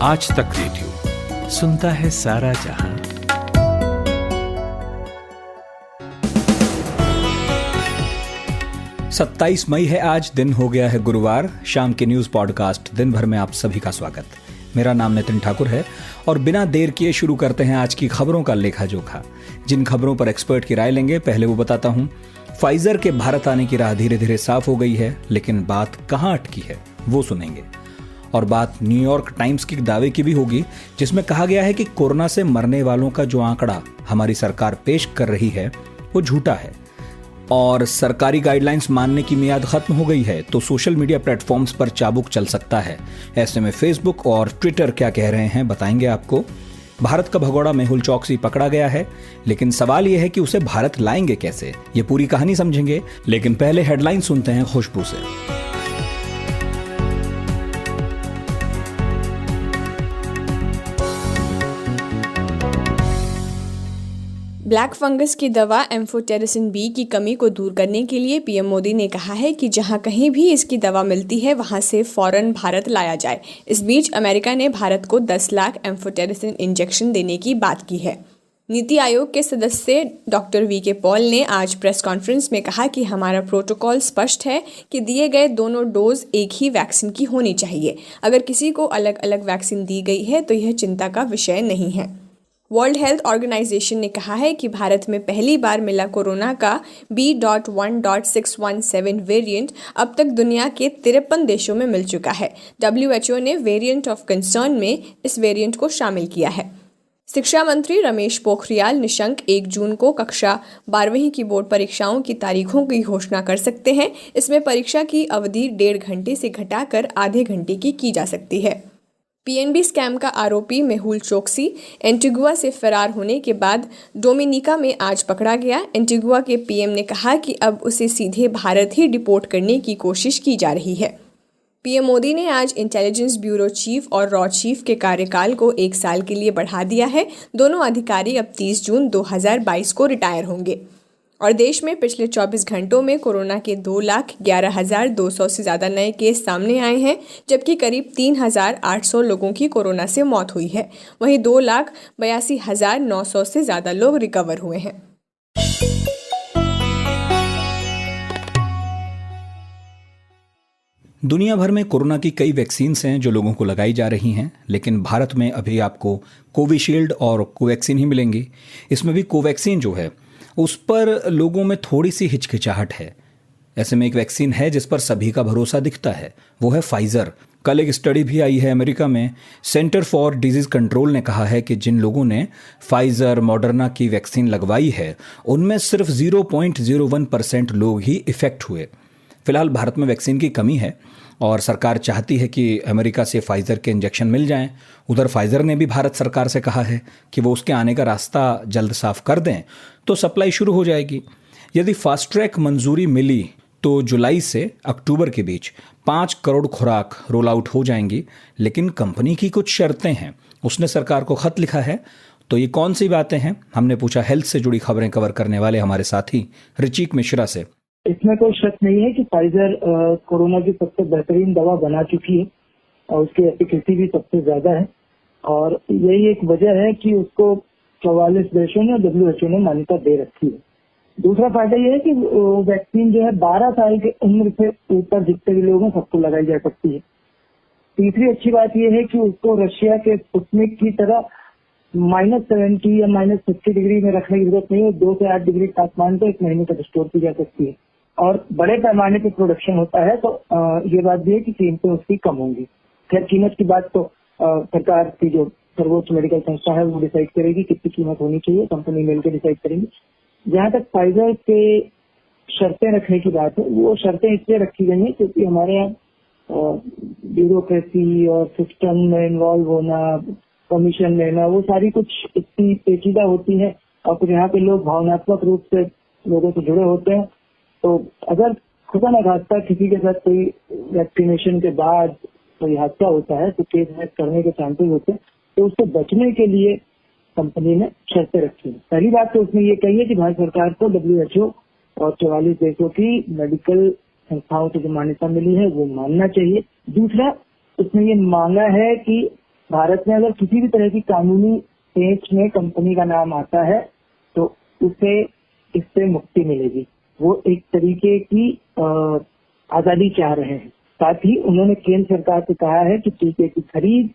आज तक रेडियो सुनता है सारा जहां। सत्ताईस मई है आज, दिन हो गया है गुरुवार। शाम के न्यूज पॉडकास्ट दिन भर में आप सभी का स्वागत। मेरा नाम नितिन ठाकुर है और बिना देर किए शुरू करते हैं आज की खबरों का लेखा जोखा। जिन खबरों पर एक्सपर्ट की राय लेंगे, पहले वो बताता हूं। फाइजर के भारत आने की राह धीरे धीरे साफ हो गई है, लेकिन बात कहां अटकी है वो सुनेंगे। और बात न्यूयॉर्क टाइम्स की दावे की भी होगी, जिसमें कहा गया है कि कोरोना से मरने वालों का जो आंकड़ा हमारी सरकार पेश कर रही है वो झूठा है और सरकारी गाइडलाइंस मानने की मियाद खत्म हो गई है, तो सोशल मीडिया प्लेटफॉर्म्स पर चाबुक चल सकता है। ऐसे में फेसबुक और ट्विटर क्या कह रहे हैं बताएंगे आपको। भारत का भगोड़ा मेहुल चौकसी पकड़ा गया है, लेकिन सवाल यह है कि उसे भारत लाएंगे कैसे, ये पूरी कहानी समझेंगे। लेकिन पहले हेडलाइन सुनते हैं खुशबू से। ब्लैक फंगस की दवा एम्फोटेरिसिन बी की कमी को दूर करने के लिए पीएम मोदी ने कहा है कि जहां कहीं भी इसकी दवा मिलती है वहां से फौरन भारत लाया जाए। इस बीच अमेरिका ने भारत को 10 लाख एम्फोटेरिसिन इंजेक्शन देने की बात की है। नीति आयोग के सदस्य डॉक्टर वी.के. पॉल ने आज प्रेस कॉन्फ्रेंस में कहा कि हमारा प्रोटोकॉल स्पष्ट है कि दिए गए दोनों डोज एक ही वैक्सीन की होनी चाहिए। अगर किसी को अलग अलग वैक्सीन दी गई है तो यह चिंता का विषय नहीं है। वर्ल्ड हेल्थ ऑर्गेनाइजेशन ने कहा है कि भारत में पहली बार मिला कोरोना का B.1.617 वेरिएंट अब तक दुनिया के 53 देशों में मिल चुका है। WHO ने वेरिएंट ऑफ कंसर्न में इस वेरिएंट को शामिल किया है। शिक्षा मंत्री रमेश पोखरियाल निशंक 1 जून को कक्षा 12वीं की बोर्ड परीक्षाओं की तारीखों की घोषणा कर सकते हैं। इसमें परीक्षा की अवधि 1.5 घंटे से घटाकर आधे घंटे की जा सकती है। पीएनबी स्कैम का आरोपी मेहुल चोकसी एंटीगुआ से फरार होने के बाद डोमिनिका में आज पकड़ा गया। एंटीगुआ के पीएम ने कहा कि अब उसे सीधे भारत ही डिपोर्ट करने की कोशिश की जा रही है। पीएम मोदी ने आज इंटेलिजेंस ब्यूरो चीफ और रॉ चीफ के कार्यकाल को 1 साल के लिए बढ़ा दिया है। दोनों अधिकारी अब 30 जून 2022 को रिटायर होंगे। और देश में पिछले 24 घंटों में कोरोना के 2,11,200 से ज़्यादा नए केस सामने आए हैं, जबकि करीब 3,800 लोगों की कोरोना से मौत हुई है। वहीं 2,82,900 से ज़्यादा लोग रिकवर हुए हैं। दुनिया भर में कोरोना की कई वैक्सीन्स हैं जो लोगों को लगाई जा रही हैं, लेकिन भारत में अभी आपको कोविशील्ड और कोवैक्सीन ही मिलेंगी। इसमें भी कोवैक्सीन जो है उस पर लोगों में थोड़ी सी हिचकिचाहट है। ऐसे में एक वैक्सीन है जिस पर सभी का भरोसा दिखता है, वो है फाइजर। कल एक स्टडी भी आई है अमेरिका में। सेंटर फॉर डिजीज कंट्रोल ने कहा है कि जिन लोगों ने फाइजर मॉडर्ना की वैक्सीन लगवाई है उनमें सिर्फ 0.01% लोग ही इफेक्ट हुए। फिलहाल भारत में वैक्सीन की कमी है और सरकार चाहती है कि अमेरिका से फाइजर के इंजेक्शन मिल जाएं। उधर फाइजर ने भी भारत सरकार से कहा है कि वो उसके आने का रास्ता जल्द साफ कर दें तो सप्लाई शुरू हो जाएगी। यदि फास्ट ट्रैक मंजूरी मिली तो जुलाई से अक्टूबर के बीच 5 करोड़ खुराक रोल आउट हो जाएंगी, लेकिन कंपनी की कुछ शर्तें हैं। उसने सरकार को खत लिखा है। तो ये कौन सी बातें हैं, हमने पूछा हेल्थ से जुड़ी खबरें कवर करने वाले हमारे साथी ऋचिक मिश्रा से। इसमें कोई शक नहीं है कि फाइजर कोरोना की सबसे बेहतरीन दवा बना चुकी है और उसकी एफिकेसी भी सबसे ज्यादा है और यही एक वजह है कि उसको 44 देशों ने WHO ने मान्यता दे रखी है। दूसरा फायदा यह है कि वैक्सीन जो है 12 साल के उम्र से ऊपर जितने भी लोग हैं सबको लगाई जा सकती है। तीसरी अच्छी बात यह है कि उसको रशिया के स्पुतनिक की तरह -70 या -50 डिग्री में रखने की जरूरत नहीं है। 2 से 8 डिग्री तापमान पर 1 महीने तक स्टोर की जा सकती है और बड़े पैमाने पर प्रोडक्शन होता है, तो ये बात भी है कि कीमतें उसकी कम होंगी। खैर कीमत की बात तो सरकार की जो सर्वोच्च मेडिकल संस्था है वो डिसाइड करेगी कितनी कीमत होनी चाहिए, कंपनी मिलकर डिसाइड करेंगी। जहां तक फाइजर के शर्तें रखने की बात है, वो शर्तें इसलिए रखी गई है क्योंकि हमारे यहाँ ब्यूरोक्रेसी और सिस्टम में इन्वॉल्व होना, परमिशन लेना, वो सारी कुछ इतनी पेचीदा होती है और फिर यहाँ पे लोग भावनात्मक रूप से लोगों से जुड़े होते हैं। तो अगर खुदा न खास्ता किसी के साथ कोई वैक्सीनेशन के बाद कोई हादसा होता है तो केस करने के चांसेस होते हैं, तो उससे बचने के लिए कंपनी ने शर्तें रखी है। पहली बात तो उसने ये कही है कि भारत सरकार को WHO और 44 देशों की मेडिकल संस्थाओं से जो मान्यता मिली है वो मानना चाहिए। दूसरा, उसने ये मांगा है कि भारत में अगर किसी भी तरह की कानूनी पेच में कंपनी का नाम आता है तो उसे इससे मुक्ति मिलेगी। वो एक तरीके की आजादी चाह रहे हैं। साथ ही उन्होंने केंद्र सरकार से कहा है कि टीके की खरीद,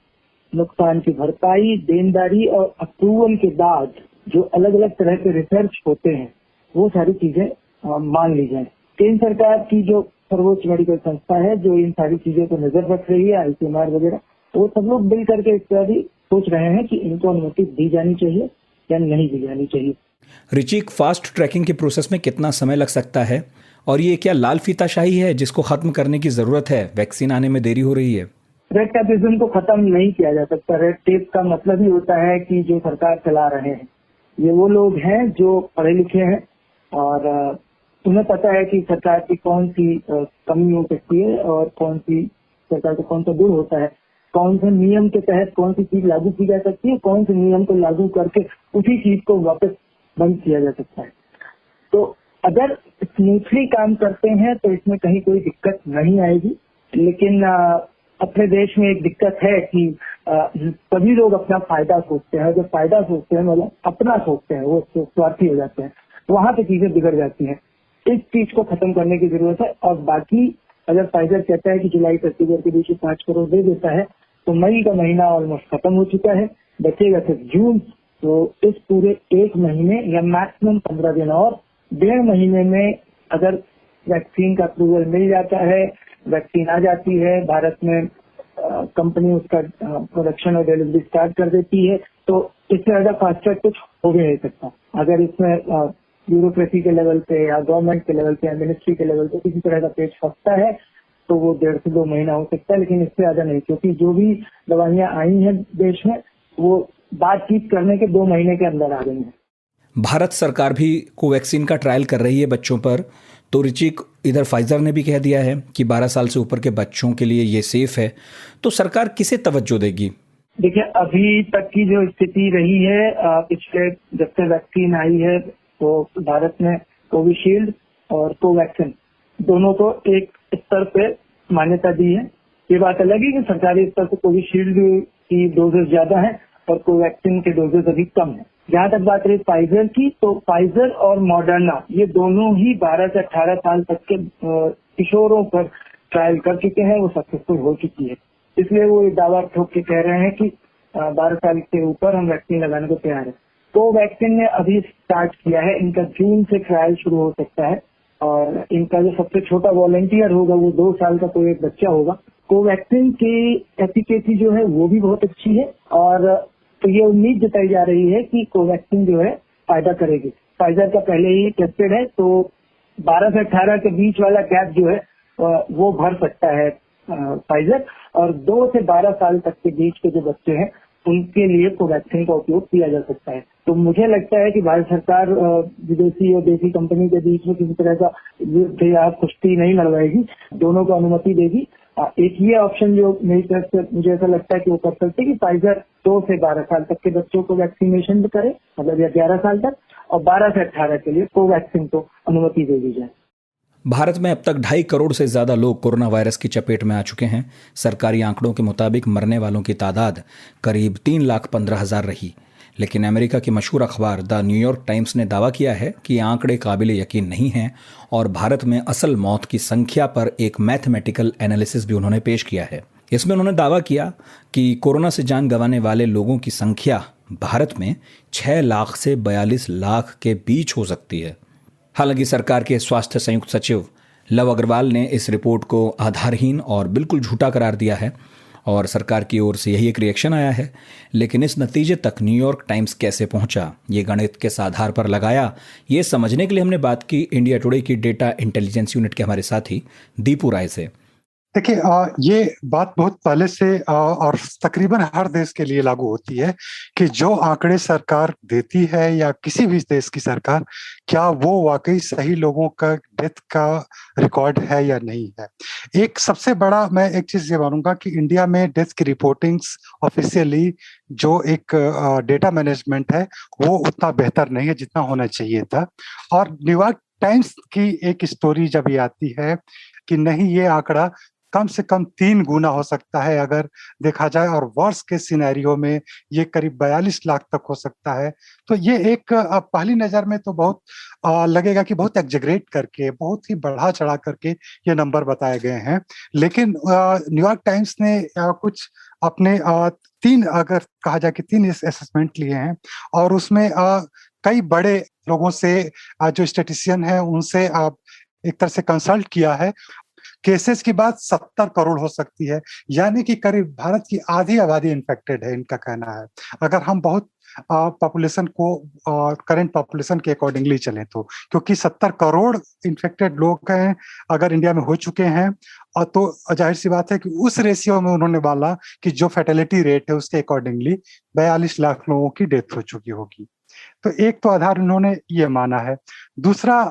नुकसान की भरपाई, देनदारी और अप्रूवल के बाद जो अलग अलग तरह के रिसर्च होते हैं वो सारी चीजें मान ली जाए। केंद्र सरकार की जो सर्वोच्च मेडिकल संस्था है जो इन सारी चीजों पर नजर रख रही है, ICMR वगैरह, वो सब लोग मिल करके इस तरह भी सोच रहे हैं कि इनको अनुमति दी जानी चाहिए या नहीं दी जानी चाहिए। रिचिक, फास्ट ट्रैकिंग के प्रोसेस में कितना समय लग सकता है और ये क्या लाल फीताशाही है जिसको खत्म करने की जरूरत है? वैक्सीन आने में देरी हो रही है। रेड टेपिज्म को खत्म नहीं किया जा सकता। रेड टेप का मतलब ही होता है कि जो सरकार चला रहे हैं ये वो लोग हैं जो पढ़े लिखे हैं और उन्हें पता है कि सरकार की कौन सी कमी हो सकती है और कौन सी सरकार का कौन सा गुण होता है, कौन से नियम के तहत कौन सी चीज लागू की जा सकती है, कौन से नियम को लागू करके उसी चीज को वापस बंद किया जा सकता है। तो अगर स्मूथली काम करते हैं तो इसमें कहीं कोई दिक्कत नहीं आएगी। लेकिन अपने देश में एक दिक्कत है कि सभी लोग अपना फायदा सोचते हैं। जब फायदा सोचते हैं मतलब अपना सोचते हैं, वो स्वार्थी हो जाते हैं, वहां पे चीजें बिगड़ जाती हैं। इस चीज को खत्म करने की जरूरत है। और बाकी अगर फाइजर कहता है कि जुलाई से अक्टूबर के बीच 5 करोड़ दे देता है तो मई का महीना ऑलमोस्ट खत्म हो चुका है, बचेगा सिर्फ जून। तो इस पूरे 1 महीने या मैक्सिमम 15 दिन और 1.5 महीने में अगर वैक्सीन का अप्रूवल मिल जाता है, वैक्सीन आ जाती है, भारत में कंपनी उसका प्रोडक्शन और डिलीवरी स्टार्ट कर देती है, तो इससे ज्यादा फास्ट ट्रैक कुछ हो भी नहीं सकता। अगर इसमें ब्यूरोक्रेसी के लेवल पे या गवर्नमेंट के लेवल पे या मिनिस्ट्री के लेवल पे किसी तरह का पेच फंसता है तो वो 1.5 से 2 महीना हो सकता है, लेकिन इससे ज्यादा नहीं, क्योंकि जो भी दवाइयां आई हैं देश में वो बातचीत करने के 2 महीने के अंदर आ गई हैं। भारत सरकार भी कोवैक्सीन का ट्रायल कर रही है बच्चों पर। तो रिचिक, इधर फाइजर ने भी कह दिया है कि 12 साल से ऊपर के बच्चों के लिए ये सेफ है, तो सरकार किसे तवज्जो देगी? देखिए, अभी तक की जो स्थिति रही है, पिछले जब से वैक्सीन आई है तो भारत में कोविशील्ड और कोवैक्सीन दोनों को एक स्तर पे मान्यता दी है। ये बात अलग है कि सरकारी स्तर पर कोविशील्ड की डोजेज ज्यादा है और कोवैक्सीन के डोजेज अभी कम है। जहां तक बात रही फाइजर की, तो फाइजर और मॉडर्ना ये दोनों ही 12 से 18 साल तक के किशोरों पर ट्रायल कर चुके हैं, वो सक्सेसफुल हो चुकी है। इसलिए वो ये दावा ठोक के कह रहे हैं कि 12 साल के ऊपर हम वैक्सीन लगाने को तैयार है। कोवैक्सीन ने अभी स्टार्ट किया है, इनका जून से ट्रायल शुरू हो सकता है और इनका जो सबसे छोटा वॉलंटियर होगा वो 2 साल का कोई एक बच्चा होगा। कोवैक्सीन की एफिकेसी जो है वो भी बहुत अच्छी है और तो ये उम्मीद जताई जा रही है कि कोवैक्सीन जो है फायदा करेगी। फाइजर का पहले ही टेस्टेड है, तो 12 से 18 के बीच वाला गैप जो है वो भर सकता है फाइजर, और 2 से 12 साल तक के बीच के जो बच्चे हैं उनके लिए कोवैक्सीन का उपयोग किया जा सकता है। तो मुझे लगता है कि भारत सरकार विदेशी और देसी कंपनी के बीच में किसी तरह का युद्ध या कुश्ती नहीं लड़वाएगी, दोनों को अनुमति देगी। एक ये ऑप्शन जो मेरी तरफ से मुझे ऐसा लगता है कि वो कर सकते हैं कि फाइजर 2 से 12 साल तक के बच्चों को वैक्सीनेशन करे, मतलब या 11 साल तक, और 12 से 18 के लिए कोवैक्सीन को अनुमति दे दी जाए। भारत में अब तक 2.5 करोड़ से ज़्यादा लोग कोरोना वायरस की चपेट में आ चुके हैं। सरकारी आंकड़ों के मुताबिक मरने वालों की तादाद करीब 3,15,000 रही। लेकिन अमेरिका की मशहूर अखबार द न्यूयॉर्क टाइम्स ने दावा किया है कि आंकड़े काबिल यकीन नहीं हैं और भारत में असल मौत की संख्या पर एक मैथमेटिकल एनालिसिस भी उन्होंने पेश किया है। इसमें उन्होंने दावा किया कि कोरोना से जान गंवाने वाले लोगों की संख्या भारत में 6 लाख से 42 लाख के बीच हो सकती है। हालांकि सरकार के स्वास्थ्य संयुक्त सचिव लव अग्रवाल ने इस रिपोर्ट को आधारहीन और बिल्कुल झूठा करार दिया है और सरकार की ओर से यही एक रिएक्शन आया है। लेकिन इस नतीजे तक न्यूयॉर्क टाइम्स कैसे पहुंचा, ये गणित किस आधार पर लगाया, ये समझने के लिए हमने बात की इंडिया टुडे की डेटा इंटेलिजेंस यूनिट के हमारे साथी दीपू राय से। देखिए, ये बात बहुत पहले से और तकरीबन हर देश के लिए लागू होती है कि जो आंकड़े सरकार देती है या किसी भी देश की सरकार, क्या वो वाकई सही लोगों का डेथ का रिकॉर्ड है या नहीं है। एक सबसे बड़ा मैं एक चीज ये मानूंगा कि इंडिया में डेथ की रिपोर्टिंग्स ऑफिशियली जो एक डेटा मैनेजमेंट है वो उतना बेहतर नहीं है जितना होना चाहिए था। और न्यूयॉर्क टाइम्स की एक स्टोरी जब ये आती है कि नहीं, ये आंकड़ा कम से कम 3 गुना हो सकता है अगर देखा जाए, और वर्स्ट के सिनेरियो में ये करीब 42 लाख तक हो सकता है। तो ये एक पहली नज़र में तो बहुत लगेगा कि बहुत एग्जेगरेट करके, बहुत ही बढ़ा चढ़ा करके ये नंबर बताए गए हैं। लेकिन न्यूयॉर्क टाइम्स ने कुछ अपने 3, अगर कहा जाए कि 3 असेसमेंट लिए हैं, और उसमें कई बड़े लोगों से, जो स्टैटिस्टिशियन हैं उनसे एक तरह से कंसल्ट किया है। केसेस की बात 70 करोड़ हो सकती है, यानी कि करीब भारत की आधी आबादी इन्फेक्टेड है, इनका कहना है। अगर हम बहुत पॉपुलेशन को करंट पॉपुलेशन के अकॉर्डिंगली चलें तो, क्योंकि 70 करोड़ इन्फेक्टेड लोग हैं अगर इंडिया में हो चुके हैं, और तो जाहिर सी बात है कि उस रेशियो में उन्होंने बोला कि जो फर्टिलिटी रेट है उसके अकॉर्डिंगली 42 लाख लोगों की डेथ हो चुकी होगी। तो एक तो आधार इन्होंने ये माना है। दूसरा,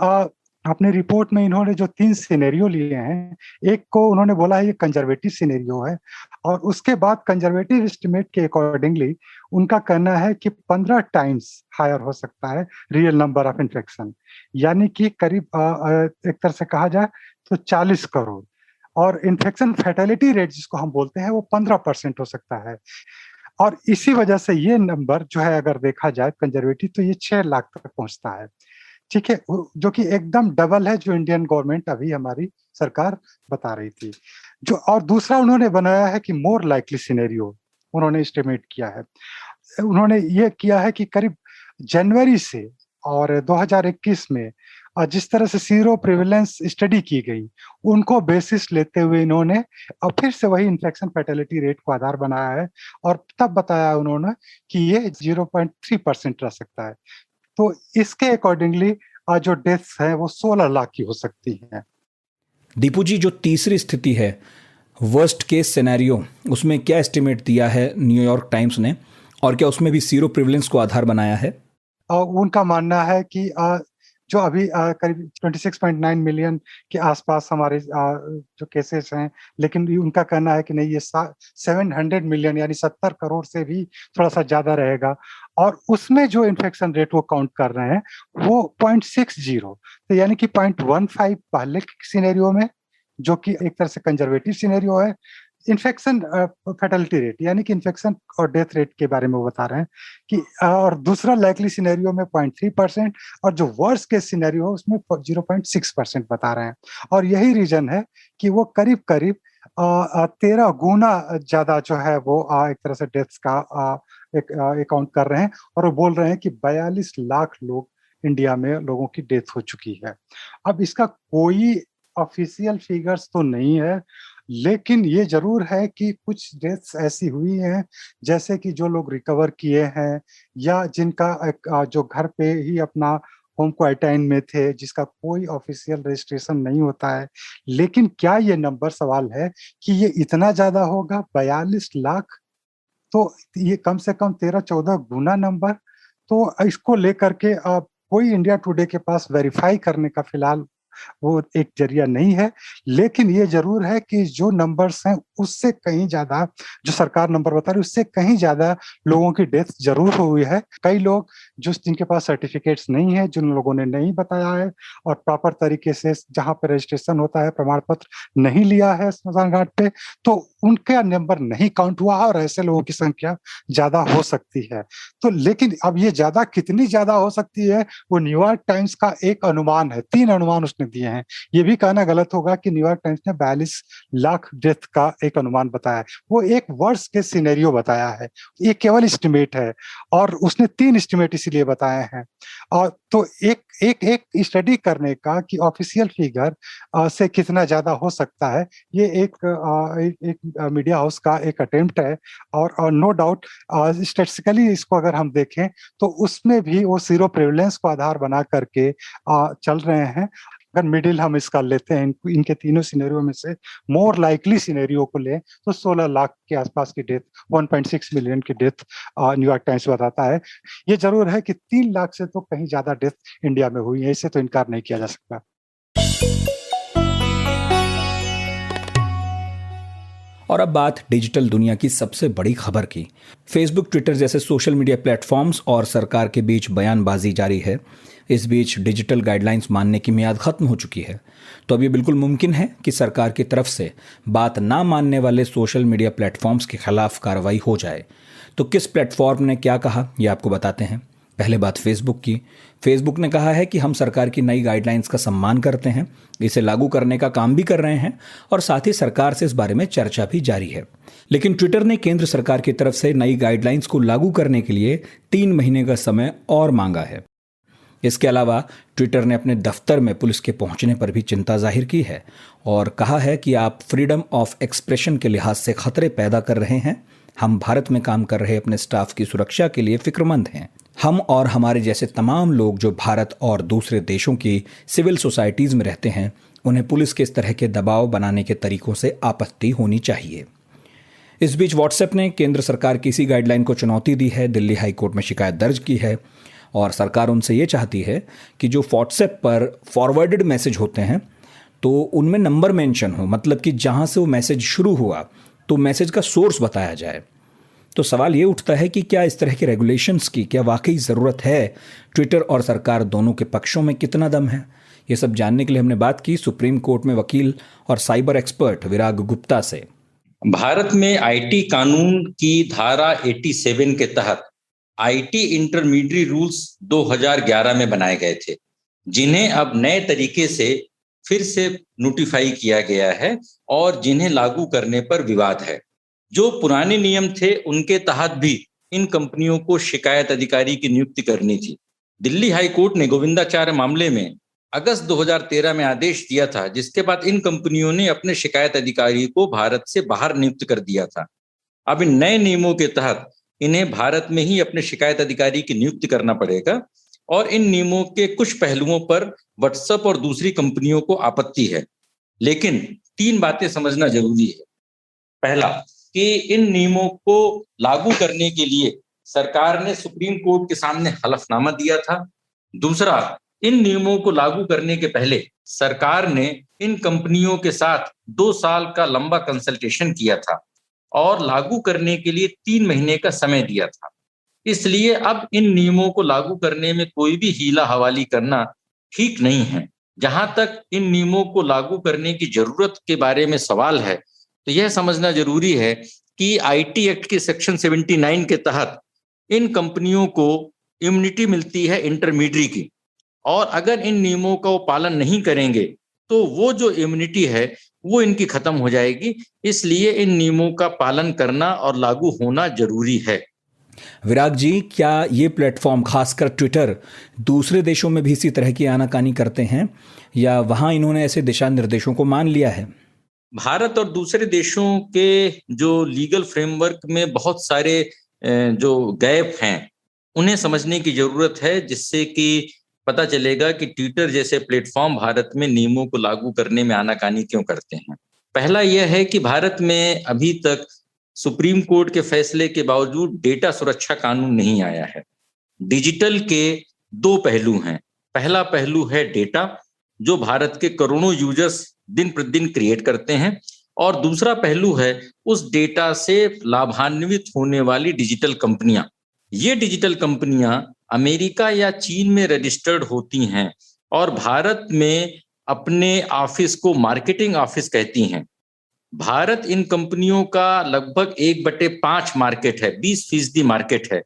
अपनी रिपोर्ट में इन्होंने जो 3 सिनेरियो लिए हैं, एक को उन्होंने बोला है ये कंजर्वेटिव सिनेरियो है, और उसके बाद कंजर्वेटिव एस्टिमेट के अकॉर्डिंगली उनका कहना है कि 15 टाइम्स हायर हो सकता है रियल नंबर ऑफ इन्फेक्शन, यानी कि करीब एक तरह से कहा जाए तो 40 करोड़। और इन्फेक्शन फैटेलिटी रेट जिसको हम बोलते हैं वो 15% हो सकता है। और इसी वजह से ये नंबर जो है अगर देखा जाए कंजर्वेटिव, तो ये 6 लाख तक पहुंचता है। ठीक है, जो कि एकदम डबल है जो इंडियन गवर्नमेंट अभी हमारी सरकार बता रही थी। जो और दूसरा उन्होंने बनाया है कि मोर लाइकली सिनेरियो उन्होंने एस्टिमेट किया है। उन्होंने ये किया है कि करीब जनवरी से और 2021 में जिस तरह से सीरो प्रिवेलेंस स्टडी की गई, उनको बेसिस लेते हुए इन्होंने फिर से वही इन्फेक्शन फैटेलिटी रेट को आधार बनाया है, और तब बताया उन्होंने कि ये 0.3% रह सकता है। तो इसके अकॉर्डिंगली जो डेथ्स है वो 16 लाख की हो सकती हैं। दीपू जी, जो तीसरी स्थिति है वर्स्ट केस सिनेरियो, उसमें क्या एस्टिमेट दिया है न्यूयॉर्क टाइम्स ने, और क्या उसमें भी सीरो प्रिविलेंस को आधार बनाया है? उनका मानना है कि जो अभी करीब 26.9 मिलियन के आसपास हमारे जो केसेस हैं, लेकिन उनका कहना है कि नहीं, ये 700 मिलियन यानी 70 करोड़ से भी थोड़ा सा ज्यादा रहेगा। और उसमें जो इन्फेक्शन रेट वो काउंट कर रहे हैं वो 0.60, तो यानी कि 0.15 पहले सिनेरियो में, जो कि एक तरह से कंजर्वेटिव सिनेरियो है। इन्फेक्शन फैटेलिटी रेट यानी कि इन्फेक्शन और डेथ रेट के बारे में वो बता रहे हैं कि, और दूसरा लाइकली सिनेरियो में 0.3%, और जो वर्स्ट केस सिनेरियो है उसमें 0.6% बता रहे हैं। और यही रीजन है कि वो करीब करीब 13 गुना ज्यादा जो है वो एक तरह से डेथ्स का काउंट कर रहे हैं, और वो बोल रहे हैं कि 42 लाख लोग इंडिया में लोगों की डेथ हो चुकी है। अब इसका कोई ऑफिशियल फिगर्स तो नहीं है, लेकिन ये जरूर है कि कुछ डेथ्स ऐसी हुई हैं जैसे कि जो लोग रिकवर किए हैं, या जिनका जो घर पे ही अपना होम क्वारंटाइन में थे, जिसका कोई ऑफिशियल रजिस्ट्रेशन नहीं होता है। लेकिन क्या ये नंबर, सवाल है कि ये इतना ज्यादा होगा 42 लाख, तो ये कम से कम 13-14 गुना नंबर। तो इसको लेकर के कोई इंडिया टुडे के पास वेरीफाई करने का फिलहाल वो एक जरिया नहीं है, लेकिन ये जरूर है कि जो नंबर्स हैं उससे कहीं ज्यादा, जो सरकार नंबर बता रही है उससे कहीं ज्यादा लोगों की डेथ जरूर हुई है। कई लोग जिनके पास सर्टिफिकेट्स नहीं है, जिन लोगों ने नहीं बताया है और प्रॉपर तरीके से जहां पर रजिस्ट्रेशन होता है प्रमाण पत्र नहीं लिया है स्मशान घाट पे, तो उनका नंबर नहीं काउंट हुआ और ऐसे लोगों की संख्या ज्यादा हो सकती है। तो लेकिन अब ये ज्यादा कितनी ज्यादा हो सकती है वो न्यूयॉर्क टाइम्स का एक अनुमान है, 3 अनुमान उसने दिए हैं। ये भी कहना गलत होगा कि न्यूयॉर्क टाइम्स ने 42 लाख डेथ का एक अनुमान बताया है, वो एक वर्स्ट के सिनेरियो बताया है, ये केवल एस्टिमेट है, और उसने 3 एस्टिमेट इसीलिए बताए हैं। और तो एक स्टडी करने का कि ऑफिशियल फिगर से कितना ज्यादा हो सकता है, ये एक मीडिया हाउस का एक अटेम्प्ट है। और नो डाउट स्टैटिस्टिकली इसको अगर हम देखें तो उसमें भी वो सीरो प्रेवलेंस को आधार बना करके चल रहे हैं। अगर मिडिल हम इसका लेते हैं, इनके तीनों सिनेरियो में से मोर लाइकली सिनेरियो को लें तो 16 लाख के आसपास की डेथ, 1.6 मिलियन की डेथ न्यूयॉर्क टाइम्स बताता है। ये जरूर है कि 3 लाख से तो कहीं ज्यादा डेथ इंडिया में हुई है, इसे तो इनकार नहीं किया जा सकता। और अब बात डिजिटल दुनिया की सबसे बड़ी खबर की। फेसबुक, ट्विटर जैसे सोशल मीडिया प्लेटफॉर्म्स और सरकार के बीच बयानबाजी जारी है। इस बीच डिजिटल गाइडलाइंस मानने की मियाद खत्म हो चुकी है। तो अब ये बिल्कुल मुमकिन है कि सरकार की तरफ से बात ना मानने वाले सोशल मीडिया प्लेटफॉर्म्स के खिलाफ कार्रवाई हो जाए। तो किस प्लेटफॉर्म ने क्या कहा, ये आपको बताते हैं। पहले बात फेसबुक की। फेसबुक ने कहा है कि हम सरकार की नई गाइडलाइंस का सम्मान करते हैं, इसे लागू करने का काम भी कर रहे हैं और साथ ही सरकार से इस बारे में चर्चा भी जारी है। लेकिन ट्विटर ने केंद्र सरकार की तरफ से नई गाइडलाइंस को लागू करने के लिए 3 महीने का समय और मांगा है। इसके अलावा ट्विटर ने अपने दफ्तर में पुलिस के पहुंचने पर भी चिंता जाहिर की है और कहा है कि आप फ्रीडम ऑफ एक्सप्रेशन के लिहाज से खतरे पैदा कर रहे हैं। हम भारत में काम कर रहे अपने स्टाफ की सुरक्षा के लिए फिक्रमंद हैं। हम और हमारे जैसे तमाम लोग जो भारत और दूसरे देशों की सिविल सोसाइटीज़ में रहते हैं, उन्हें पुलिस के इस तरह के दबाव बनाने के तरीकों से आपत्ति होनी चाहिए। इस बीच व्हाट्सएप ने केंद्र सरकार की इसी गाइडलाइन को चुनौती दी है। दिल्ली हाई कोर्ट में शिकायत दर्ज की है और सरकार उनसे ये चाहती है कि जो व्हाट्सएप पर फॉरवर्डेड मैसेज होते हैं तो उनमें नंबर मेंशन हो, मतलब कि जहाँ से वो मैसेज शुरू हुआ तो मैसेज का सोर्स बताया जाए। तो सवाल ये उठता है कि क्या इस तरह के रेगुलेशंस की क्या वाकई ज़रूरत है? ट्विटर और सरकार दोनों के पक्षों में कितना दम है? ये सब जानने के लिए हमने बात की सुप्रीम कोर्ट में वकील और साइबर एक्सपर्ट विराग गुप्ता से। भारत में आईटी कानून की धारा 87 के तहत आईटी इंटरमीडिएट रूल्स 2011 में बनाए गए थे, जिन्हें अब नए तरीके से फिर से नोटिफाई किया गया है और जिन्हें लागू करने पर विवाद है। जो पुराने नियम थे उनके तहत भी इन कंपनियों को शिकायत अधिकारी की नियुक्ति करनी थी। दिल्ली हाई कोर्ट ने गोविंदाचार्य मामले में अगस्त 2013 में आदेश दिया था, जिसके बाद इन कंपनियों ने अपने शिकायत अधिकारी को भारत से बाहर नियुक्त कर दिया था। अब इन नए नियमों के तहत इन्हें भारत में ही अपने शिकायत अधिकारी की नियुक्ति करना पड़ेगा और इन नियमों के कुछ पहलुओं पर व्हाट्सएप और दूसरी कंपनियों को आपत्ति है। लेकिन 3 बातें समझना जरूरी है। पहला, कि इन नियमों को लागू करने के लिए सरकार ने सुप्रीम कोर्ट के सामने हलफनामा दिया था। दूसरा, इन नियमों को लागू करने के पहले सरकार ने इन कंपनियों के साथ 2 साल का लंबा कंसल्टेशन किया था और लागू करने के लिए 3 महीने का समय दिया था। इसलिए अब इन नियमों को लागू करने में कोई भी हीला हवाली करना ठीक नहीं है। जहां तक इन नियमों को लागू करने की जरूरत के बारे में सवाल है, तो यह समझना जरूरी है कि आईटी एक्ट के सेक्शन 79 के तहत इन कंपनियों को इम्यूनिटी मिलती है इंटरमीडिएट की, और अगर इन नियमों का वो पालन नहीं करेंगे तो वो जो इम्यूनिटी है वो इनकी खत्म हो जाएगी। इसलिए इन नियमों का पालन करना और लागू होना जरूरी है। विराग जी, क्या ये प्लेटफॉर्म खासकर ट्विटर दूसरे देशों में भी इसी तरह की आनाकानी करते हैं या वहां इन्होंने ऐसे दिशा निर्देशों को मान लिया है? भारत और दूसरे देशों के जो लीगल फ्रेमवर्क में बहुत सारे जो गैप हैं उन्हें समझने की जरूरत है, जिससे कि पता चलेगा कि ट्विटर जैसे प्लेटफॉर्म भारत में नियमों को लागू करने में आनाकानी क्यों करते हैं। पहला यह है कि भारत में अभी तक सुप्रीम कोर्ट के फैसले के बावजूद डेटा सुरक्षा कानून नहीं आया है। डिजिटल के 2 पहलू हैं। पहला पहलू है डेटा, जो भारत के करोड़ों यूजर्स दिन प्रतिदिन क्रिएट करते हैं, और दूसरा पहलू है उस डेटा से लाभान्वित होने वाली डिजिटल कंपनियां। ये डिजिटल कंपनियां अमेरिका या चीन में रजिस्टर्ड होती हैं और भारत में अपने ऑफिस को मार्केटिंग ऑफिस कहती हैं। भारत इन कंपनियों का लगभग 1/5 मार्केट है, 20% मार्केट है।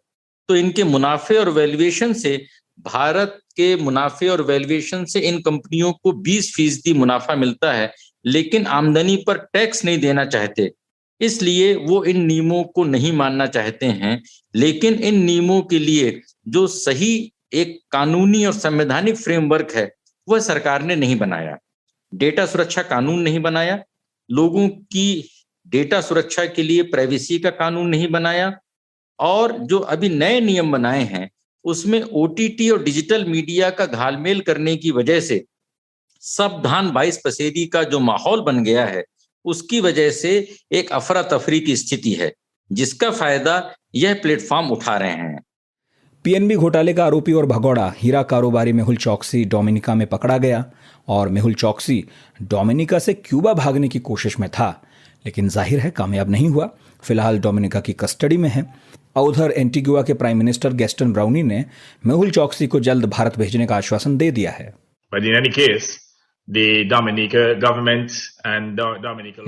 तो इनके मुनाफे और वैल्यूएशन से, भारत के मुनाफे और वैल्यूएशन से इन कंपनियों को 20% मुनाफा मिलता है, लेकिन आमदनी पर टैक्स नहीं देना चाहते। इसलिए वो इन नियमों को नहीं मानना चाहते हैं। लेकिन इन नियमों के लिए जो सही एक कानूनी और संवैधानिक फ्रेमवर्क है वह सरकार ने नहीं बनाया। डेटा सुरक्षा कानून नहीं बनाया, लोगों की डेटा सुरक्षा के लिए प्राइवेसी का कानून नहीं बनाया, और जो अभी नए नियम बनाए हैं उसमें ओटीटी और डिजिटल मीडिया का घालमेल करने की वजह से सावधान 22 पसेरी का जो माहौल बन गया है, उसकी वजह से एक अफरा तफरी की स्थिति है, जिसका फायदा यह प्लेटफॉर्म उठा रहे हैं। पीएनबी घोटाले का आरोपी और भगौड़ा हीरा कारोबारी मेहुल चौकसी डोमिनिका में पकड़ा गया और मेहुल चौकसी डोमिनिका से क्यूबा भागने की कोशिश में था, लेकिन जाहिर है कामयाब नहीं हुआ। फिलहाल डोमिनिका की कस्टडी में है। उधर एंटीगुआ के प्राइम मिनिस्टर गैस्टन ब्राउनी ने मेहुल चोकसी को जल्द भारत भेजने का आश्वासन दे दिया है।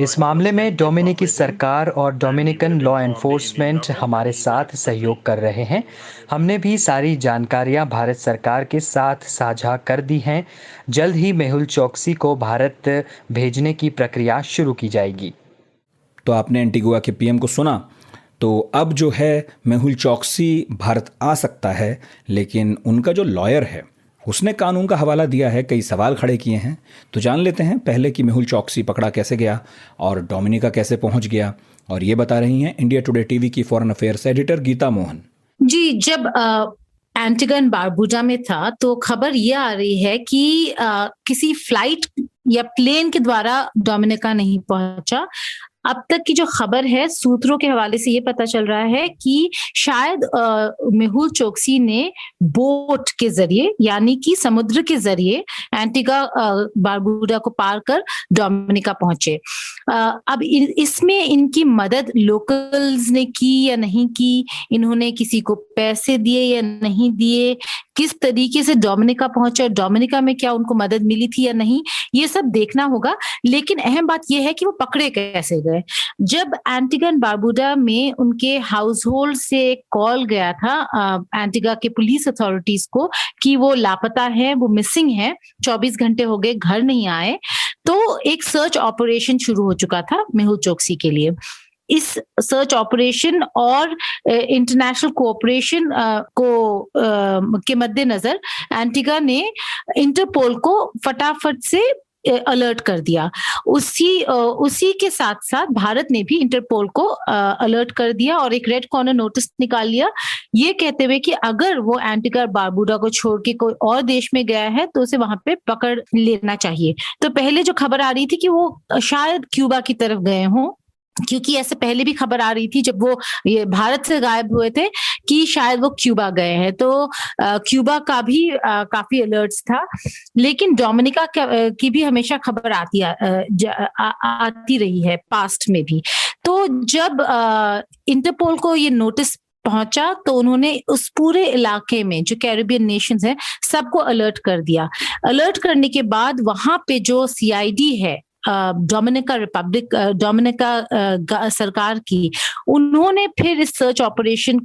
इस मामले में डोमिनिकी सरकार और डोमिनिकन लॉ एनफोर्समेंट हमारे साथ सहयोग कर रहे हैं। हमने भी सारी जानकारियां भारत सरकार के साथ साझा कर दी हैं। जल्द ही मेहुल चोकसी को भारत भेजने की प्रक्रिया शुरू की जाएगी। तो आपने एंटीगुआ के पीएम को सुना। तो अब जो है मेहुल चोकसी भारत आ सकता है, लेकिन उनका जो लॉयर है उसने कानून का हवाला दिया है, कई सवाल खड़े किए हैं। तो जान लेते हैं पहले कि मेहुल चोकसी पकड़ा कैसे गया और डोमिनिका कैसे पहुंच गया। और ये बता रही हैं इंडिया टुडे टीवी की foreign affairs editor Geeta Mohan ji. जब एंटीगा एंड बारबुडा में था तो खबर ये आ रही है कि किसी फ्लाइट या प्लेन के द्वारा डोमिनिका नहीं पहुंचा। अब तक की जो खबर है, सूत्रों के हवाले से ये पता चल रहा है कि शायद मेहुल चोकसी ने बोट के जरिए, यानी कि समुद्र के जरिए एंटीगा बारबुडा को पार कर डोमिनिका पहुंचे। अब इसमें इनकी मदद लोकल्स ने की या नहीं की, इन्होंने किसी को पैसे दिए या नहीं दिए, किस तरीके से डोमिनिका पहुंचे, डोमिनिका में क्या उनको मदद मिली थी या नहीं, ये सब देखना होगा। लेकिन अहम बात यह है कि वो पकड़े कैसे गए। जब एंटीगा एंड बारबुडा में उनके हाउस होल्ड से कॉल गया था एंटीगा के पुलिस अथॉरिटीज को कि वो लापता है, वो मिसिंग है, 24 घंटे हो गए, घर नहीं आए, तो एक सर्च ऑपरेशन शुरू हो चुका था मेहुल चोकसी के लिए। इस सर्च ऑपरेशन और इंटरनेशनल कोऑपरेशन के मद्देनजर एंटीगा ने इंटरपोल को फटाफट से अलर्ट कर दिया। उसी के साथ साथ भारत ने भी इंटरपोल को अलर्ट कर दिया और एक रेड कॉर्नर नोटिस निकाल लिया, ये कहते हुए कि अगर वो एंटीगा बारबुडा को छोड़ के कोई और देश में गया है तो उसे वहां पे पकड़ लेना चाहिए। तो पहले जो खबर आ रही थी कि वो शायद क्यूबा की तरफ गए हों, क्योंकि ऐसे पहले भी खबर आ रही थी जब वो ये भारत से गायब हुए थे कि शायद वो क्यूबा गए हैं, तो क्यूबा का भी काफी अलर्ट्स था। लेकिन डोमिनिका की भी हमेशा खबर आती रही है पास्ट में भी। तो जब इंटरपोल को ये नोटिस पहुंचा तो उन्होंने उस पूरे इलाके में जो कैरिबियन नेशंस हैं सबको अलर्ट कर दिया। अलर्ट करने के बाद वहां पे जो सीआईडी है डोमिनिका सरकार की, उन्होंने फिर इस सर्च ऑपरेशन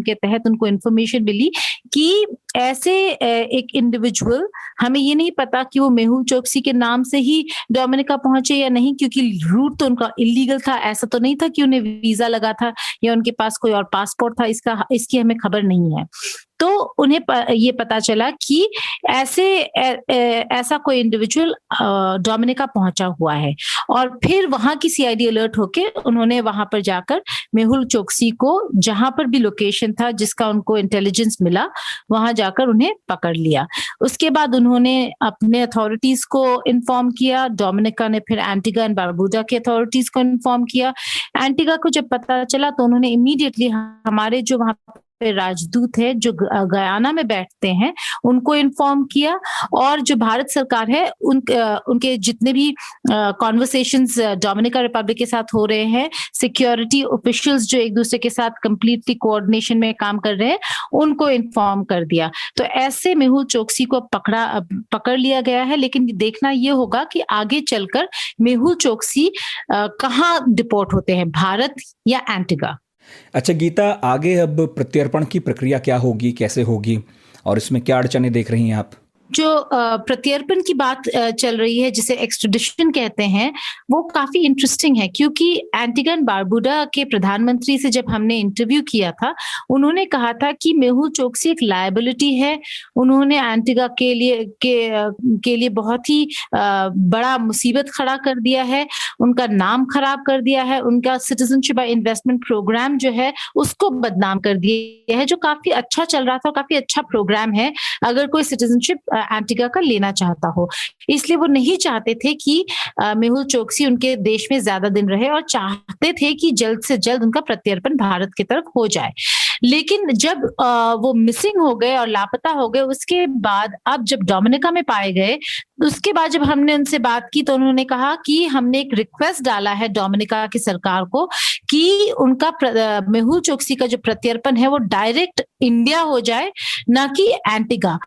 के तहत उनको इन्फॉर्मेशन मिली कि ऐसे एक इंडिविजुअल, हमें ये नहीं पता कि वो मेहुल चोकसी के नाम से ही डोमिनिका पहुंचे या नहीं, क्योंकि रूट तो उनका इलीगल था। ऐसा तो नहीं था कि उन्हें वीजा लगा था या उनके पास कोई और पासपोर्ट था, इसकी हमें खबर नहीं है। तो उन्हें ये पता चला कि ऐसा कोई इंडिविजुअल डोमिनिका पहुंचा हुआ है और फिर वहां की सीआईडी अलर्ट होके उन्होंने वहां पर जाकर मेहुल चोकसी को, जहां पर भी लोकेशन था जिसका उनको इंटेलिजेंस मिला, वहां जाकर उन्हें पकड़ लिया। उसके बाद उन्होंने अपने अथॉरिटीज को इन्फॉर्म किया। डोमिनिका ने फिर एंटीगा एंड बारबुडा के अथॉरिटीज को इन्फॉर्म किया। एंटीगा को जब पता चला तो उन्होंने इमीडिएटली हमारे जो वहां राजदूत है जो गयाना में बैठते हैं उनको इन्फॉर्म किया, और जो भारत सरकार है उनके जितने भी कॉन्वर्सेशंस डोमिनिका रिपब्लिक के साथ हो रहे हैं, सिक्योरिटी ऑफिशियल्स जो एक दूसरे के साथ कंप्लीटली कोऑर्डिनेशन में काम कर रहे हैं, उनको इन्फॉर्म कर दिया। तो ऐसे मेहुल चोकसी को पकड़ लिया गया है। लेकिन देखना यह होगा कि आगे चलकर मेहुल चोकसी कहाँ डिपोर्ट होते हैं, भारत या एंटीगा। अच्छा गीता, आगे अब प्रत्यर्पण की प्रक्रिया क्या होगी, कैसे होगी और इसमें क्या अड़चने देख रही हैं आप? जो प्रत्यर्पण की बात चल रही है, जिसे एक्सट्रेडिशन कहते हैं, वो काफी इंटरेस्टिंग है, क्योंकि एंटीगा एंड बारबुडा के प्रधानमंत्री से जब हमने इंटरव्यू किया था, उन्होंने कहा था कि मेहुल चोकसी एक लायबिलिटी है। उन्होंने एंटीगा के लिए बहुत ही बड़ा मुसीबत खड़ा कर दिया है, उनका नाम खराब कर दिया है, उनका सिटीजनशिप इन्वेस्टमेंट प्रोग्राम जो है उसको बदनाम कर दिया है, जो काफी अच्छा चल रहा था, काफी अच्छा प्रोग्राम है अगर कोई सिटीजनशिप एंटीगा का लेना चाहता हो। इसलिए वो नहीं चाहते थे कि मेहुल चोकसी उनके देश में ज्यादा दिन रहे और चाहते थे कि जल्द से जल्द उनका प्रत्यर्पण भारत की तरफ हो जाए। लेकिन जब वो मिसिंग हो गए और लापता हो गए, उसके बाद अब जब डोमिनिका में पाए गए, उसके बाद जब हमने उनसे बात की तो उन्होंने कहा कि हमने एक रिक्वेस्ट डाला है डोमिनिका की सरकार को कि उनका मेहुल चोकसी का जो प्रत्यर्पण है वो डायरेक्ट इंडिया हो जाए, ना कि एंटीगा,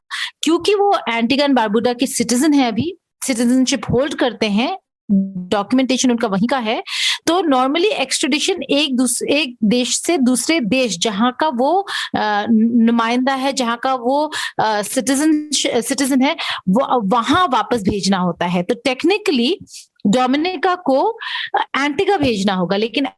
क्योंकि वो एंटीगा एंड बारबुडा के सिटीजन है, अभी सिटीजनशिप होल्ड करते हैं, डॉक्यूमेंटेशन उनका वहीं का है। तो नॉर्मली एक्सट्रेडिशन एक देश से दूसरे देश जहां का वो नुमाइंदा है, जहां का वो सिटीजन है, वो वहां वापस भेजना होता है। तो टेक्निकली डोमिनिका को एंटीगा भेजना होगा, लेकिन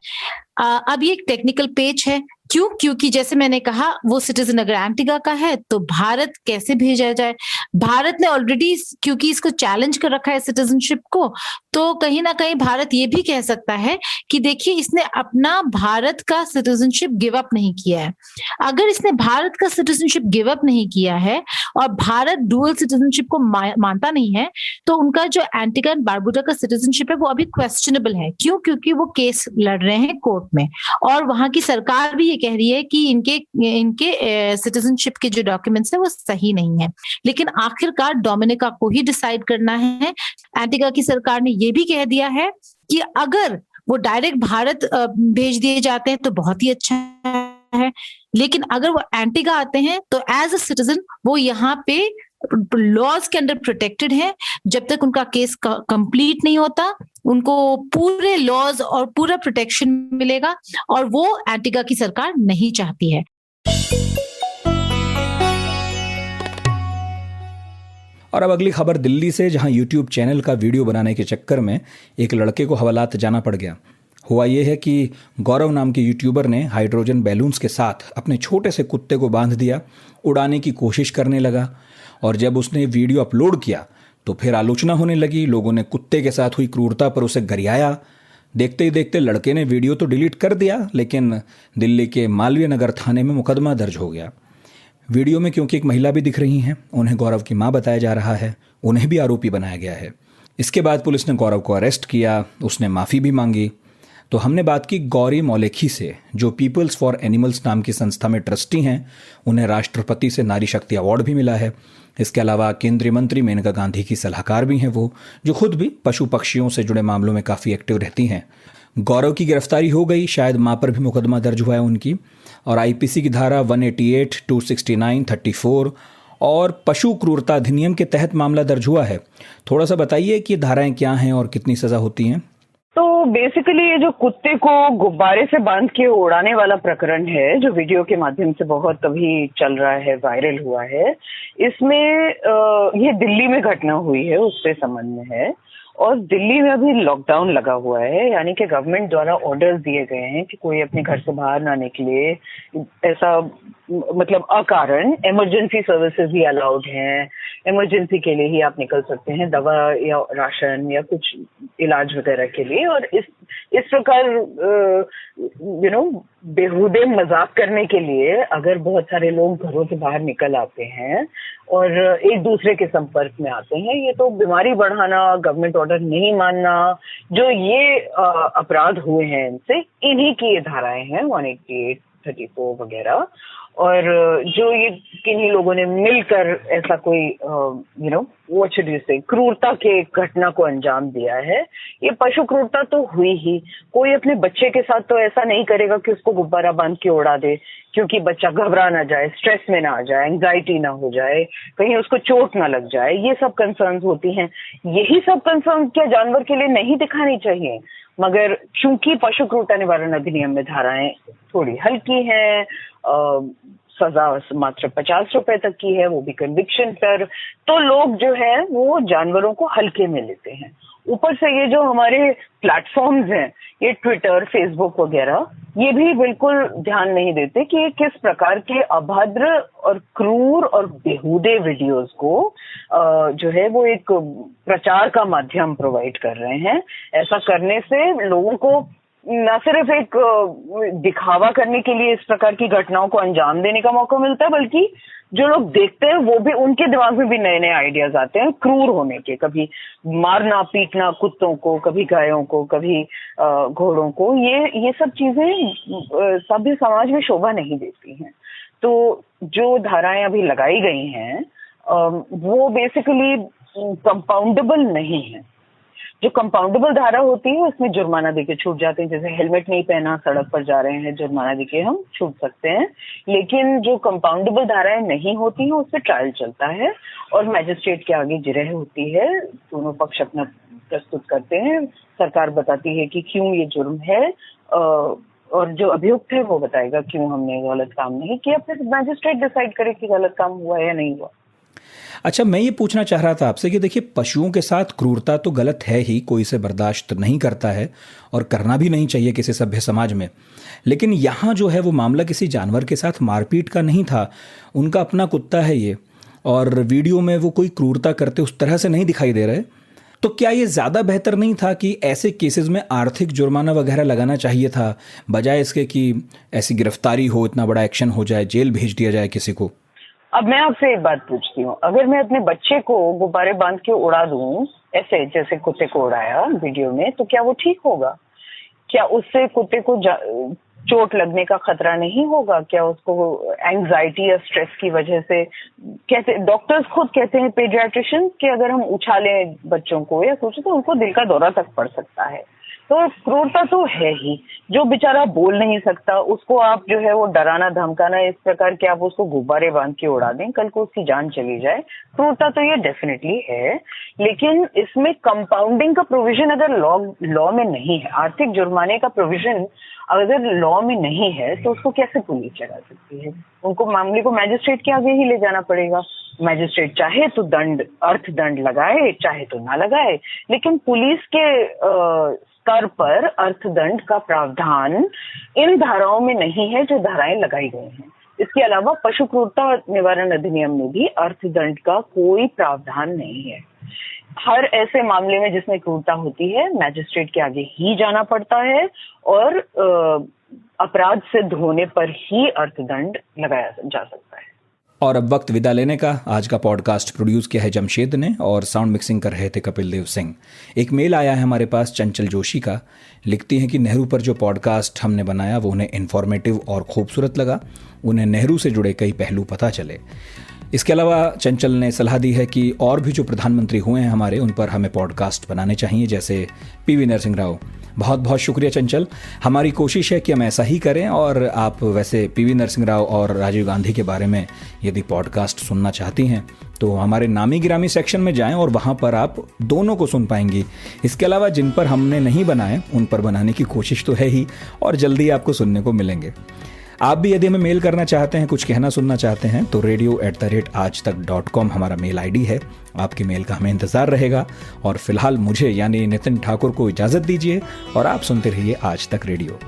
अब ये एक टेक्निकल पेच है। क्यों? क्योंकि जैसे मैंने कहा, वो सिटीजन अगर एंटीगा का है तो भारत कैसे भेजा जाए? भारत ने ऑलरेडी, क्योंकि इसको चैलेंज कर रखा है सिटीजनशिप को, तो कहीं ना कहीं भारत ये भी कह सकता है कि देखिए, इसने अपना भारत का सिटीजनशिप गिव अप नहीं किया है। अगर इसने भारत का सिटीजनशिप गिव अप नहीं किया है और भारत डुअल सिटीजनशिप को मानता नहीं है, तो उनका जो एंटीगा एंड बारबुडा का सिटीजनशिप है वो अभी क्वेश्चनेबल है। क्यों? क्योंकि वो केस लड़ रहे हैं कोर्ट में, और वहां की सरकार भी ये कह रही है कि इनके सिटीजनशिप के जो डॉक्यूमेंट्स है वो सही नहीं है। लेकिन आखिरकार डोमिनिका को ही डिसाइड करना है। एंटीगा की सरकार ने ये भी कह दिया है कि अगर वो डायरेक्ट भारत भेज दिए जाते हैं तो बहुत ही अच्छा है, लेकिन अगर वो एंटीगा आते हैं तो एज अ सिटीजन वो यहाँ पे लॉज के अंडर प्रोटेक्टेड है। जब तक उनका केस कंप्लीट नहीं होता, उनको पूरे लॉज और पूरा प्रोटेक्शन मिलेगा, और वो एंटीगा की सरकार नहीं चाहती है। और अब अगली खबर दिल्ली से, जहां यूट्यूब चैनल का वीडियो बनाने के चक्कर में एक लड़के को हवालात जाना पड़ गया। हुआ ये है कि गौरव नाम के यूट्यूबर ने हाइड्रोजन बैलून्स के साथ अपने छोटे से कुत्ते को बांध दिया, उड़ाने की कोशिश करने लगा, और जब उसने वीडियो अपलोड किया तो फिर आलोचना होने लगी। लोगों ने कुत्ते के साथ हुई क्रूरता पर उसे गरियाया। देखते ही देखते लड़के ने वीडियो तो डिलीट कर दिया, लेकिन दिल्ली के मालवीय नगर थाने में मुकदमा दर्ज हो गया। वीडियो में क्योंकि एक महिला भी दिख रही हैं, उन्हें गौरव की मां बताया जा रहा है, उन्हें भी आरोपी बनाया गया है। इसके बाद पुलिस ने गौरव को अरेस्ट किया, उसने माफ़ी भी मांगी। तो हमने बात की गौरी मौलेखी से, जो पीपल्स फॉर एनिमल्स नाम की संस्था में ट्रस्टी हैं। उन्हें राष्ट्रपति से नारी शक्ति अवार्ड भी मिला है। इसके अलावा केंद्रीय मंत्री मेनका गांधी की सलाहकार भी हैं वो, जो खुद भी पशु पक्षियों से जुड़े मामलों में काफ़ी एक्टिव रहती हैं। गौरव की गिरफ्तारी हो गई, शायद मां पर भी मुकदमा दर्ज हुआ है उनकी, और आईपीसी की धारा 188, 269, 34 और पशु क्रूरता अधिनियम के तहत मामला दर्ज हुआ है। थोड़ा सा बताइए कि ये धाराएं क्या हैं और कितनी सज़ा होती हैं। तो बेसिकली ये जो कुत्ते को गुब्बारे से बांध के उड़ाने वाला प्रकरण है, जो वीडियो के माध्यम से बहुत अभी चल रहा है, वायरल हुआ है, इसमें ये दिल्ली में घटना हुई है, उससे संबंध में है। और दिल्ली में अभी लॉकडाउन लगा हुआ है, यानी कि गवर्नमेंट द्वारा ऑर्डर्स दिए गए हैं कि कोई अपने घर से बाहर ना निकले। ऐसा मतलब अकारण इमरजेंसी सर्विसेज ही अलाउड हैं, इमरजेंसी के लिए ही आप निकल सकते हैं, दवा या राशन या कुछ इलाज वगैरह के लिए। और इस प्रकार बेहुदे मजाक करने के लिए अगर बहुत सारे लोग घरों से बाहर निकल आते हैं और एक दूसरे के संपर्क में आते हैं, ये तो बीमारी बढ़ाना, गवर्नमेंट ऑर्डर नहीं मानना, जो ये अपराध हुए हैं इनसे, इन्हीं की ये धाराएं हैं 188, 34 वगैरह। और जो ये किन्हीं लोगों ने मिलकर ऐसा कोई व्हाट शुड यू से क्रूरता के घटना को अंजाम दिया है, ये पशु क्रूरता तो हुई ही। कोई अपने बच्चे के साथ तो ऐसा नहीं करेगा कि उसको गुब्बारा बांध के उड़ा दे, क्योंकि बच्चा घबरा ना जाए, स्ट्रेस में ना आ जाए, एंजाइटी ना हो जाए, कहीं उसको चोट ना लग जाए। ये सब कंसर्न्स होती हैं। यही सब कंसर्न्स क्या जानवर के लिए नहीं दिखानी चाहिए? मगर चूंकि पशु क्रूरता निवारण अधिनियम में धाराएं थोड़ी हल्की हैं, सजा मात्र 50 रुपए तक की है, वो भी कन्विक्शन पर, तो लोग जो है वो जानवरों को हल्के में लेते हैं। ऊपर से ये जो हमारे प्लेटफॉर्म्स हैं, ये ट्विटर, फेसबुक वगैरह, ये भी बिल्कुल ध्यान नहीं देते कि ये किस प्रकार के अभद्र और क्रूर और बेहुदे वीडियोस को जो है वो एक प्रचार का माध्यम प्रोवाइड कर रहे हैं। ऐसा करने से लोगों को न सिर्फ एक दिखावा करने के लिए इस प्रकार की घटनाओं को अंजाम देने का मौका मिलता है, बल्कि जो लोग देखते हैं वो भी, उनके दिमाग में भी नए नए आइडियाज आते हैं क्रूर होने के, कभी मारना पीटना कुत्तों को, कभी गायों को, कभी घोड़ों को। ये सब चीजें सभ्य समाज में शोभा नहीं देती हैं। तो जो धाराएं अभी लगाई गई हैं वो बेसिकली कंपाउंडेबल नहीं है। जो कंपाउंडेबल धारा होती है उसमें जुर्माना देके छूट जाते हैं, जैसे हेलमेट नहीं पहना, सड़क पर जा रहे हैं, जुर्माना देके हम छूट सकते हैं। लेकिन जो कंपाउंडेबल धाराएं नहीं होती हैं उस पर ट्रायल चलता है और मैजिस्ट्रेट के आगे जिरह होती है, दोनों पक्ष अपना प्रस्तुत करते हैं, सरकार बताती है कि क्यों ये जुर्म है और जो अभियुक्त है वो बताएगा क्यों हमने गलत काम नहीं किया, फिर मैजिस्ट्रेट डिसाइड करे कि गलत काम हुआ है या नहीं हुआ। अच्छा, मैं ये पूछना चाह रहा था आपसे कि देखिए, पशुओं के साथ क्रूरता तो गलत है ही, कोई इसे बर्दाश्त नहीं करता है और करना भी नहीं चाहिए किसी सभ्य समाज में। लेकिन यहाँ जो है वो मामला किसी जानवर के साथ मारपीट का नहीं था, उनका अपना कुत्ता है ये, और वीडियो में वो कोई क्रूरता करते उस तरह से नहीं दिखाई दे रहे। तो क्या ये ज़्यादा बेहतर नहीं था कि ऐसे केसेस में आर्थिक जुर्माना वगैरह लगाना चाहिए था, बजाय इसके कि ऐसी गिरफ्तारी हो, इतना बड़ा एक्शन हो जाए, जेल भेज दिया जाए किसी को? अब मैं आपसे एक बात पूछती हूँ, अगर मैं अपने बच्चे को गुब्बारे बांध के उड़ा दूं ऐसे जैसे कुत्ते को उड़ाया वीडियो में, तो क्या वो ठीक होगा? क्या उससे कुत्ते को चोट लगने का खतरा नहीं होगा? क्या उसको एंजाइटी या स्ट्रेस की वजह से, कहते डॉक्टर्स खुद कहते हैं, पेडियाट्रिशियन, कि अगर हम उछालें बच्चों को या सोचें तो उनको दिल का दौरा तक पड़ सकता है। तो क्रूरता तो है ही। जो बेचारा बोल नहीं सकता उसको आप जो है वो डराना धमकाना इस प्रकार के आप उसको गुब्बारे बांध के उड़ा दें, कल को उसकी जान चली जाए, क्रूरता तो ये डेफिनेटली है। लेकिन इसमें कंपाउंडिंग का प्रोविजन अगर लॉ में नहीं है, आर्थिक जुर्माने का प्रोविजन अगर लॉ में नहीं है, तो उसको कैसे पुलिस चला सकती है? उनको मामले को मैजिस्ट्रेट के आगे ही ले जाना पड़ेगा। मैजिस्ट्रेट चाहे तो अर्थदंड लगाए, चाहे तो ना लगाए, लेकिन पुलिस के स्तर पर अर्थदंड का प्रावधान इन धाराओं में नहीं है जो धाराएं लगाई गई हैं। इसके अलावा पशु क्रूरता निवारण अधिनियम में भी अर्थदंड का कोई प्रावधान नहीं है। हर ऐसे मामले में जिसमें क्रूरता होती है मैजिस्ट्रेट के आगे ही जाना पड़ता है और अपराध सिद्ध होने पर ही अर्थदंड लगाया जा सकता है। और अब वक्त विदा लेने का। आज का पॉडकास्ट प्रोड्यूस किया है जमशेद ने और साउंड मिक्सिंग कर रहे थे कपिल देव सिंह। एक मेल आया है हमारे पास चंचल जोशी का। लिखती हैं कि नेहरू पर जो पॉडकास्ट हमने बनाया वो उन्हें इन्फॉर्मेटिव और खूबसूरत लगा, उन्हें नेहरू से जुड़े कई पहलू पता चले। इसके अलावा चंचल ने सलाह दी है कि और भी जो प्रधानमंत्री हुए हैं हमारे, उन पर हमें पॉडकास्ट बनाने चाहिए, जैसे पीवी नरसिंह राव। बहुत बहुत शुक्रिया चंचल। हमारी कोशिश है कि हम ऐसा ही करें, और आप वैसे पीवी नरसिंह राव और राजीव गांधी के बारे में यदि पॉडकास्ट सुनना चाहती हैं तो हमारे नामी गिरामी सेक्शन में जाएं और वहाँ पर आप दोनों को सुन पाएंगी। इसके अलावा जिन पर हमने नहीं बनाए उन पर बनाने की कोशिश तो है ही, और जल्दी आपको सुनने को मिलेंगे। आप भी यदि हमें मेल करना चाहते हैं, कुछ कहना सुनना चाहते हैं, तो radio@aajtak.com हमारा मेल आईडी है। आपके मेल का हमें इंतज़ार रहेगा। और फिलहाल मुझे यानी नितिन ठाकुर को इजाज़त दीजिए और आप सुनते रहिए आज तक रेडियो।